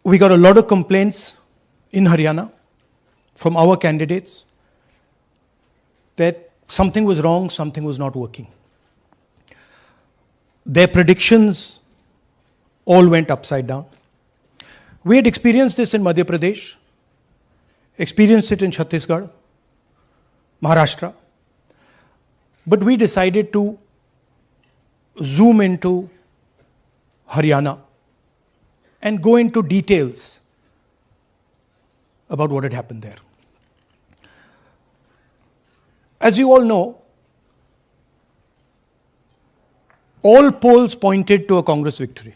we got a lot of complaints in Haryana from our candidates that something was wrong, something was not working. Their predictions all went upside down. We had experienced this in Madhya Pradesh, experienced it in Chhattisgarh, Maharashtra, but we decided to zoom into Haryana and go into details about what had happened there. As you all know, all polls pointed to a Congress victory.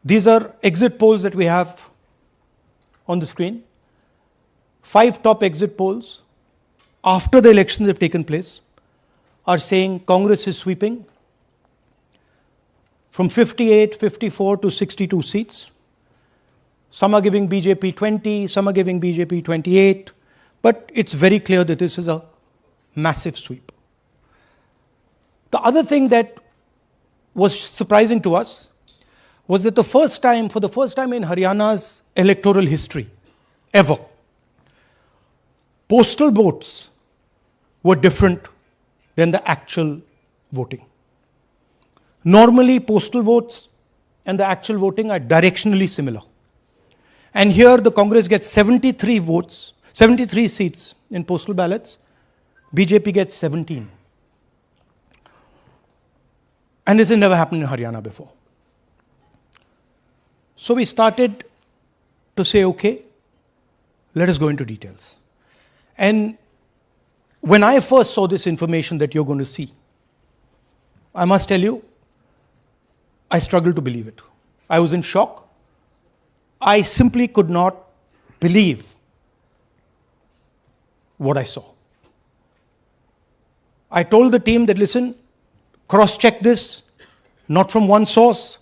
These are exit polls that we have on the screen. 5 top exit polls after the elections have taken place are saying Congress is sweeping from 58, 54 to 62 seats. Some are giving BJP 20, some are giving BJP 28, but it's very clear that this is a massive sweep. The other thing that was surprising to us was that for the first time in Haryana's electoral history, ever, postal votes were different than the actual voting. Normally, postal votes and the actual voting are directionally similar. And here the Congress gets 73 votes, 73 seats in postal ballots. BJP gets 17. And this has never happened in Haryana before. So we started to say, okay, let us go into details. And when I first saw this information that you're going to see, I must tell you, I struggled to believe it. I was in shock. I simply could not believe what I saw. I told the team that, listen, cross-check this, not from one source,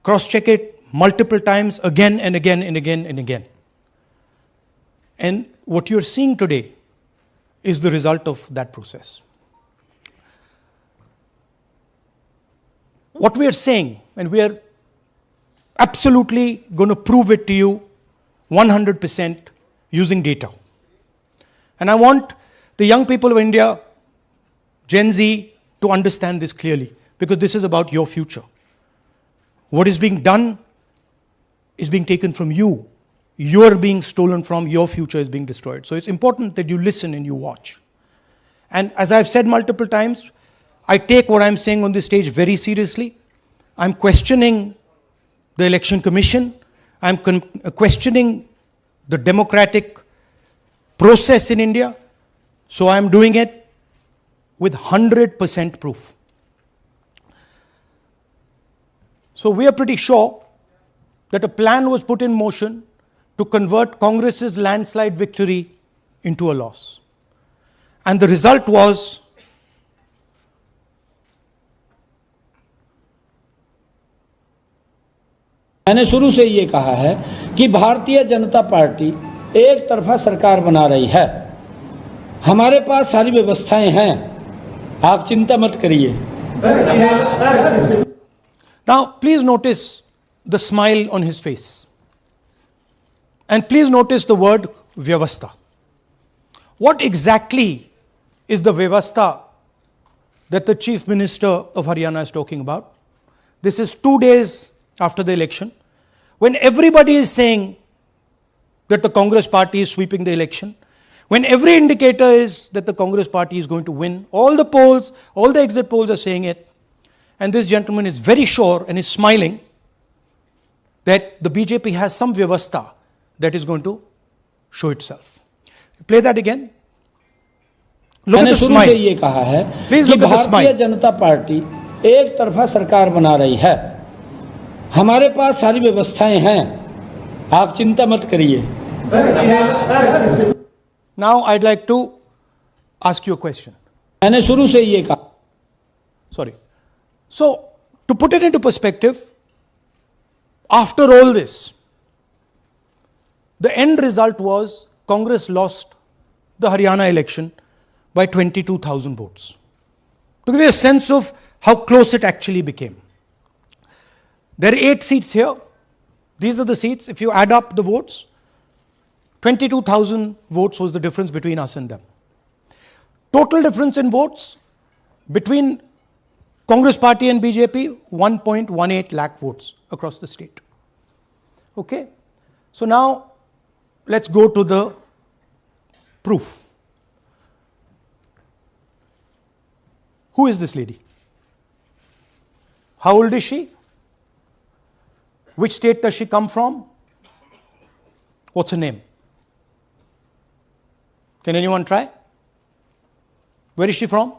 cross-check it multiple times, again and again and again and again. And what you're seeing today is the result of that process. What we are saying, and we are absolutely going to prove it to you 100% using data. And I want the young people of India, Gen Z, to understand this clearly, because this is about your future. What is being done is being taken from you. You're being stolen from, your future is being destroyed. So it's important that you listen and you watch. And as I've said multiple times, I take what I'm saying on this stage very seriously. I'm questioning the Election Commission. I'm questioning the democratic process in India. So I'm doing it with 100% proof. So we are pretty sure that a plan was put in motion to convert Congress's landslide victory into a loss. And the result was मैंने शुरू से ये कहा है कि Bharatiya Janata party एक तरफा सरकार बना रही है। हमारे पास सारी व्यवस्थाएं हैं, आप चिंता मत करिए। Now, please notice the smile on his face. And please notice the word Vyavastha. What exactly is the Vyavastha that the Chief Minister of Haryana is talking about? This is 2 days after the election, when everybody is saying that the Congress party is sweeping the election, when every indicator is that the Congress party is going to win, all the polls, all the exit polls are saying it, and this gentleman is very sure and is smiling that the BJP has some Vyavastha that is going to show itself. Play that again. Look at the smile. मैंने शुरू से ये कहा है Please कि look at the smile. Bharatiya Janata party एक तरफा सरकार बना रही है। हमारे पास सारी व्यवस्थाएं हैं, आप चिंता मत करिए। Now I'd like to ask you a question. मैंने शुरू से ये कहा। Sorry. So, to put it into perspective, after all this, the end result was Congress lost the Haryana election by 22,000 votes. To give you a sense of how close it actually became. There are 8 seats here, These are the seats. If you add up the votes, 22,000 votes was the difference between us and them. Total difference in votes between Congress Party and BJP, 1.18 lakh votes across the state. Okay? So now, let's go to the proof. Who is this lady? How old is she? Which state does she come from? What's her name? Can anyone try? Where is she from?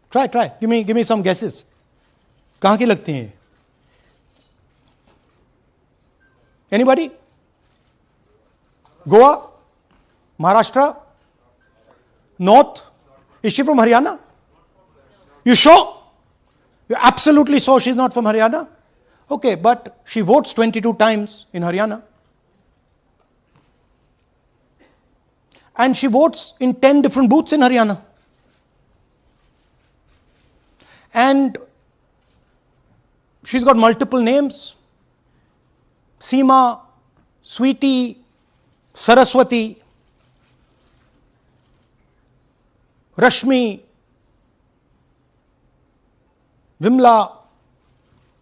Try. Give me some guesses. कहाँ की लगती हैं? Anybody? Goa? Maharashtra? North? Is she from Haryana? You sure? You're absolutely sure she's not from Haryana? Okay, but she votes 22 times in Haryana. And she votes in 10 different booths in Haryana. And she's got multiple names. Seema, Sweetie, Saraswati, Rashmi, Vimla.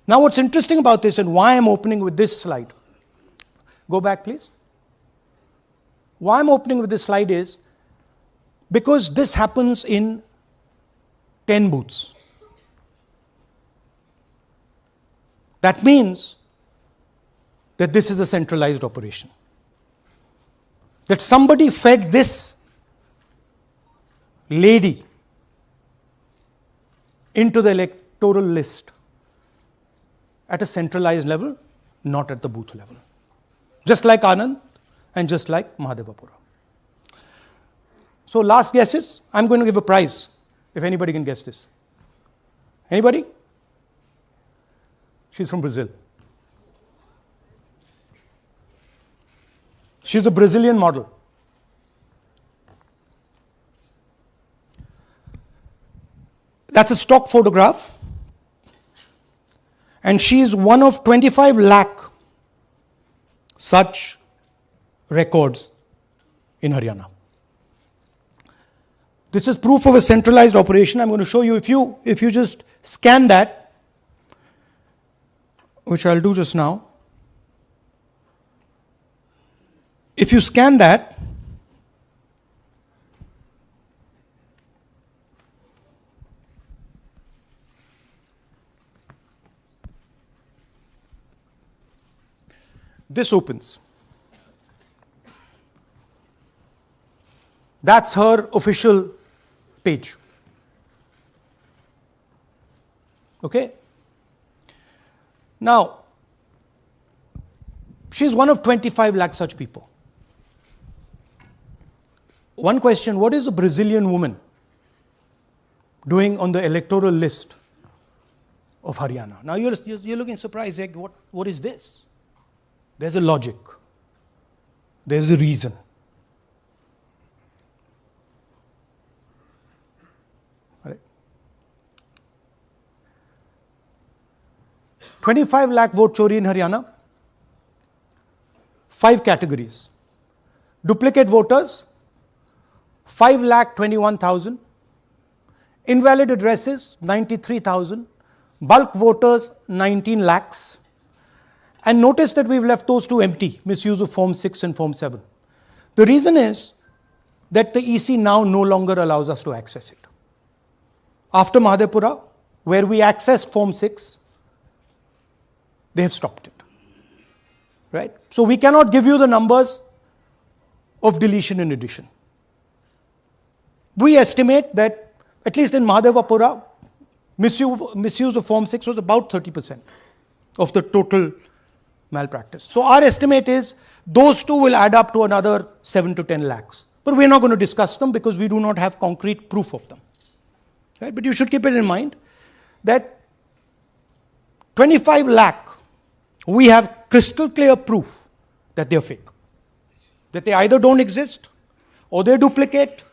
Now what's interesting about this and why I'm opening with this slide. Go back please. Why I'm opening with this slide is because this happens in 10 booths. That means that this is a centralized operation. That somebody fed this lady into the electoral list at a centralized level, not at the booth level. Just like Anand and just like Mahadevapura. So last guesses, I'm going to give a prize if anybody can guess this. Anybody? She's from Brazil. She's a Brazilian model. That's a stock photograph. And she's one of 25 lakh such records in Haryana. This is proof of a centralized operation. I'm going to show you, if you just scan that, which I'll do just now. If you scan that, this opens. That's her official page. Okay? Now, she's one of 25 lakh such people. One question, what is a Brazilian woman doing on the electoral list of Haryana? Now you're looking surprised, like, what is this? There's a logic. There's a reason. Right. 25 lakh vote chori in Haryana. 5 categories. Duplicate voters, 5,21,000. Invalid addresses, 93,000. Bulk voters, 19 lakhs. And notice that we've left those two empty, misuse of Form 6 and Form 7. The reason is that the EC now no longer allows us to access it. After Mahadevapura, where we accessed Form 6, they have stopped it. Right? So we cannot give you the numbers of deletion and addition. We estimate that, at least in Mahadevapura, misuse of Form 6 was about 30% of the total malpractice. So our estimate is those two will add up to another 7 to 10 lakhs. But we're not going to discuss them because we do not have concrete proof of them. Right? But you should keep it in mind that 25 lakh, we have crystal clear proof that they're fake. That they either don't exist, or they're duplicate,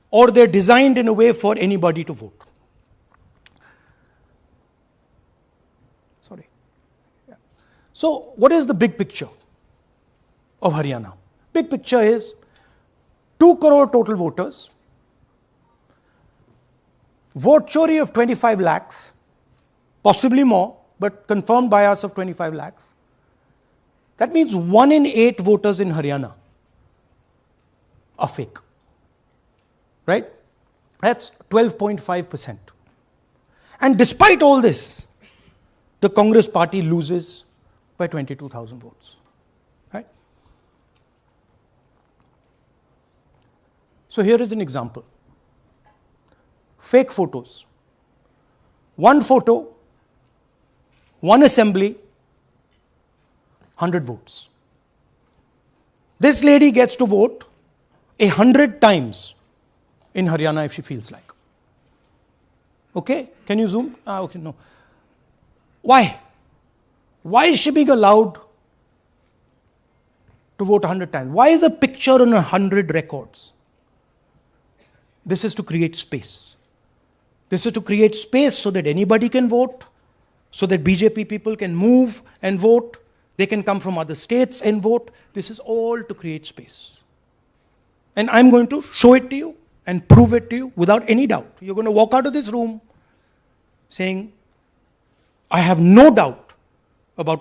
or they're designed in a way for anybody to vote. Sorry. Yeah. So, what is the big picture of Haryana? Big picture is 2 crore total voters, vote chori of 25 lakhs, possibly more, but confirmed bias of 25 lakhs. That means 1 in 8 voters in Haryana are fake. Right? That's 12.5%. And despite all this, the Congress party loses by 22,000 votes. Right? So here is an example. Fake photos. One photo, one assembly, 100 votes. This lady gets to vote 100 times in Haryana if she feels like. Okay? Can you zoom? Okay, no. Why? Why is she being allowed to vote 100 times? Why is a picture on 100 records? This is to create space. This is to create space so that anybody can vote, so that BJP people can move and vote. They can come from other states and vote. This is all to create space. And I'm going to show it to you and prove it to you without any doubt. You're going to walk out of this room saying, I have no doubt about